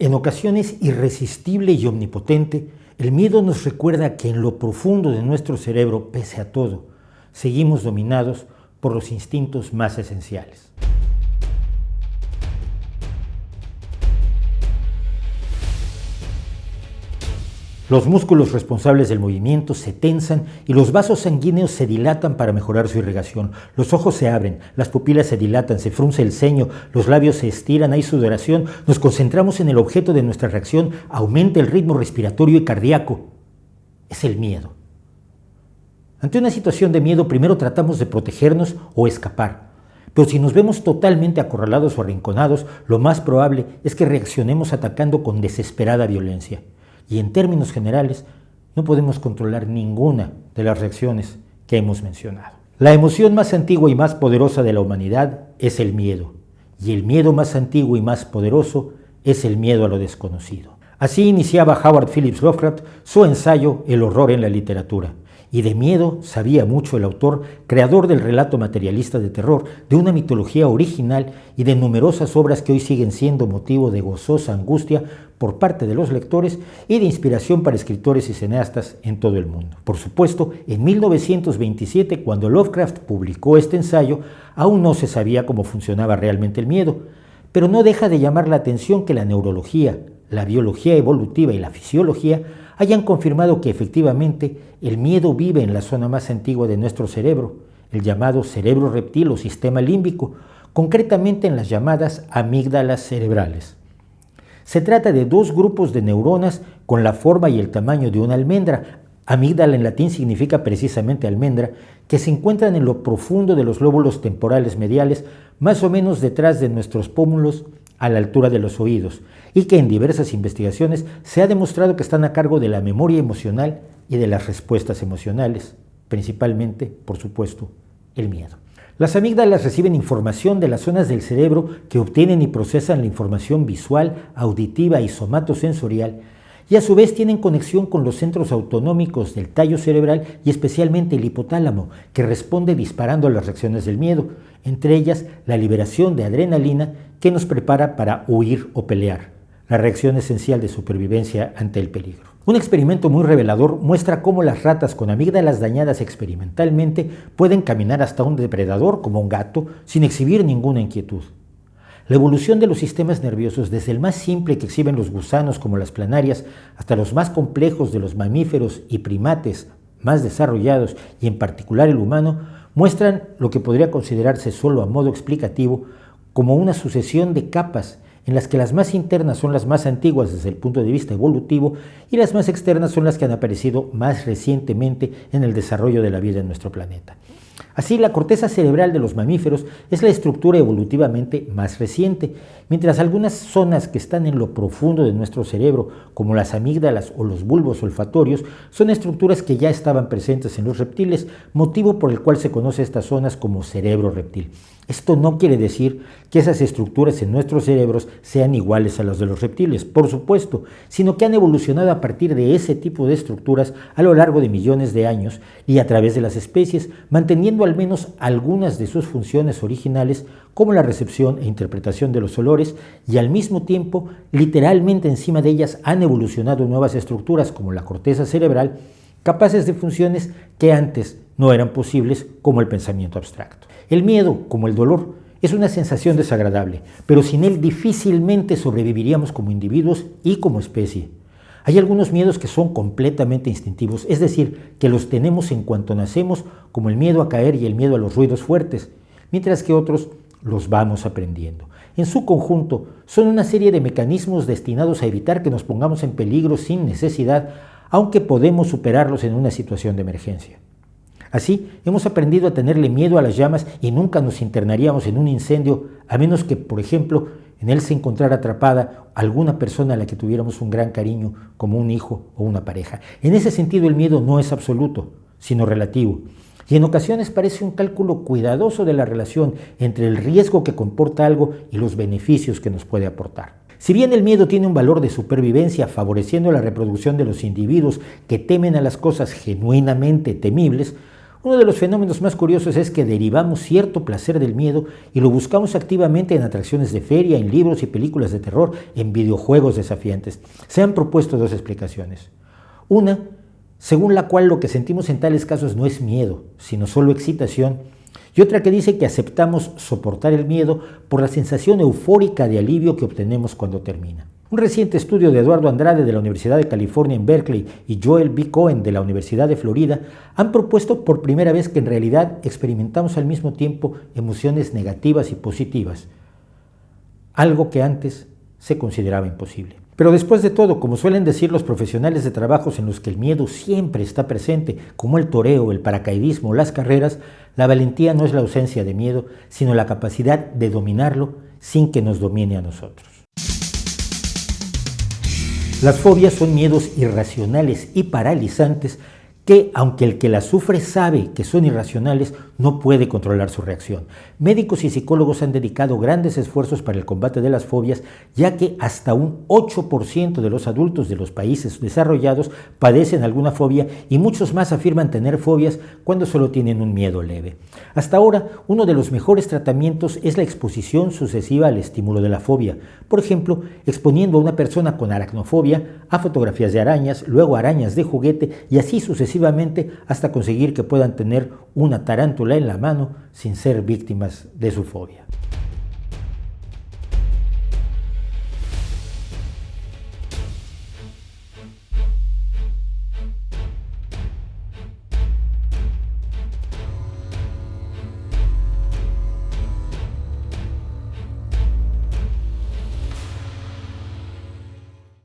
En ocasiones irresistible y omnipotente, el miedo nos recuerda que en lo profundo de nuestro cerebro, pese a todo, seguimos dominados por los instintos más esenciales. Los músculos responsables del movimiento se tensan y los vasos sanguíneos se dilatan para mejorar su irrigación. Los ojos se abren, las pupilas se dilatan, se frunce el ceño, los labios se estiran, hay sudoración, nos concentramos en el objeto de nuestra reacción, aumenta el ritmo respiratorio y cardíaco. Es el miedo. Ante una situación de miedo, primero tratamos de protegernos o escapar. Pero si nos vemos totalmente acorralados o arrinconados, lo más probable es que reaccionemos atacando con desesperada violencia. Y en términos generales, no podemos controlar ninguna de las reacciones que hemos mencionado. La emoción más antigua y más poderosa de la humanidad es el miedo. Y el miedo más antiguo y más poderoso es el miedo a lo desconocido. Así iniciaba Howard Phillips Lovecraft su ensayo El horror en la literatura. Y de miedo sabía mucho el autor, creador del relato materialista de terror, de una mitología original y de numerosas obras que hoy siguen siendo motivo de gozosa angustia por parte de los lectores y de inspiración para escritores y cineastas en todo el mundo. Por supuesto, en 1927, cuando Lovecraft publicó este ensayo, aún no se sabía cómo funcionaba realmente el miedo, pero no deja de llamar la atención que la neurología, la biología evolutiva y la fisiología hayan confirmado que efectivamente el miedo vive en la zona más antigua de nuestro cerebro, el llamado cerebro reptil o sistema límbico, concretamente en las llamadas amígdalas cerebrales. Se trata de dos grupos de neuronas con la forma y el tamaño de una almendra. Amígdala en latín significa precisamente almendra, que se encuentran en lo profundo de los lóbulos temporales mediales, más o menos detrás de nuestros pómulos, a la altura de los oídos, y que en diversas investigaciones se ha demostrado que están a cargo de la memoria emocional y de las respuestas emocionales, principalmente, por supuesto, el miedo. Las amígdalas reciben información de las zonas del cerebro que obtienen y procesan la información visual, auditiva y somatosensorial, y a su vez tienen conexión con los centros autonómicos del tallo cerebral y especialmente el hipotálamo, que responde disparando a las reacciones del miedo, entre ellas la liberación de adrenalina que nos prepara para huir o pelear, la reacción esencial de supervivencia ante el peligro. Un experimento muy revelador muestra cómo las ratas con amígdalas dañadas experimentalmente pueden caminar hasta un depredador como un gato sin exhibir ninguna inquietud. La evolución de los sistemas nerviosos, desde el más simple que exhiben los gusanos como las planarias, hasta los más complejos de los mamíferos y primates más desarrollados, y en particular el humano, muestran lo que podría considerarse solo a modo explicativo como una sucesión de capas en las que las más internas son las más antiguas desde el punto de vista evolutivo y las más externas son las que han aparecido más recientemente en el desarrollo de la vida en nuestro planeta. Así, la corteza cerebral de los mamíferos es la estructura evolutivamente más reciente, mientras algunas zonas que están en lo profundo de nuestro cerebro, como las amígdalas o los bulbos olfatorios, son estructuras que ya estaban presentes en los reptiles, motivo por el cual se conoce a estas zonas como cerebro reptil. Esto no quiere decir que esas estructuras en nuestros cerebros sean iguales a las de los reptiles, por supuesto, sino que han evolucionado a partir de ese tipo de estructuras a lo largo de millones de años y a través de las especies, manteniendo al menos algunas de sus funciones originales, como la recepción e interpretación de los olores, y al mismo tiempo, literalmente encima de ellas han evolucionado nuevas estructuras como la corteza cerebral, capaces de funciones que antes no eran posibles, como el pensamiento abstracto. El miedo, como el dolor, es una sensación desagradable, pero sin él difícilmente sobreviviríamos como individuos y como especie. Hay algunos miedos que son completamente instintivos, es decir, que los tenemos en cuanto nacemos, como el miedo a caer y el miedo a los ruidos fuertes, mientras que otros los vamos aprendiendo. En su conjunto, son una serie de mecanismos destinados a evitar que nos pongamos en peligro sin necesidad, aunque podemos superarlos en una situación de emergencia. Así, hemos aprendido a tenerle miedo a las llamas y nunca nos internaríamos en un incendio, a menos que, por ejemplo, en él se encontrara atrapada alguna persona a la que tuviéramos un gran cariño, como un hijo o una pareja. En ese sentido, el miedo no es absoluto, sino relativo. Y en ocasiones parece un cálculo cuidadoso de la relación entre el riesgo que comporta algo y los beneficios que nos puede aportar. Si bien el miedo tiene un valor de supervivencia, favoreciendo la reproducción de los individuos que temen a las cosas genuinamente temibles, Uno de los fenómenos más curiosos es que derivamos cierto placer del miedo y lo buscamos activamente en atracciones de feria, en libros y películas de terror, en videojuegos desafiantes. Se han propuesto dos explicaciones. Una, según la cual lo que sentimos en tales casos no es miedo, sino solo excitación, y otra que dice que aceptamos soportar el miedo por la sensación eufórica de alivio que obtenemos cuando termina. Un reciente estudio de Eduardo Andrade de la Universidad de California en Berkeley y Joel B. Cohen de la Universidad de Florida han propuesto por primera vez que en realidad experimentamos al mismo tiempo emociones negativas y positivas, algo que antes se consideraba imposible. Pero después de todo, como suelen decir los profesionales de trabajos en los que el miedo siempre está presente, como el toreo, el paracaidismo o las carreras, la valentía no es la ausencia de miedo, sino la capacidad de dominarlo sin que nos domine a nosotros. Las fobias son miedos irracionales y paralizantes que, aunque el que las sufre sabe que son irracionales, no puede controlar su reacción. Médicos y psicólogos han dedicado grandes esfuerzos para el combate de las fobias, ya que hasta un 8% de los adultos de los países desarrollados padecen alguna fobia y muchos más afirman tener fobias cuando solo tienen un miedo leve. Hasta ahora, uno de los mejores tratamientos es la exposición sucesiva al estímulo de la fobia. Por ejemplo, exponiendo a una persona con aracnofobia a fotografías de arañas, luego arañas de juguete y así sucesivamente hasta conseguir que puedan tener una tarántula en la mano sin ser víctimas de su fobia.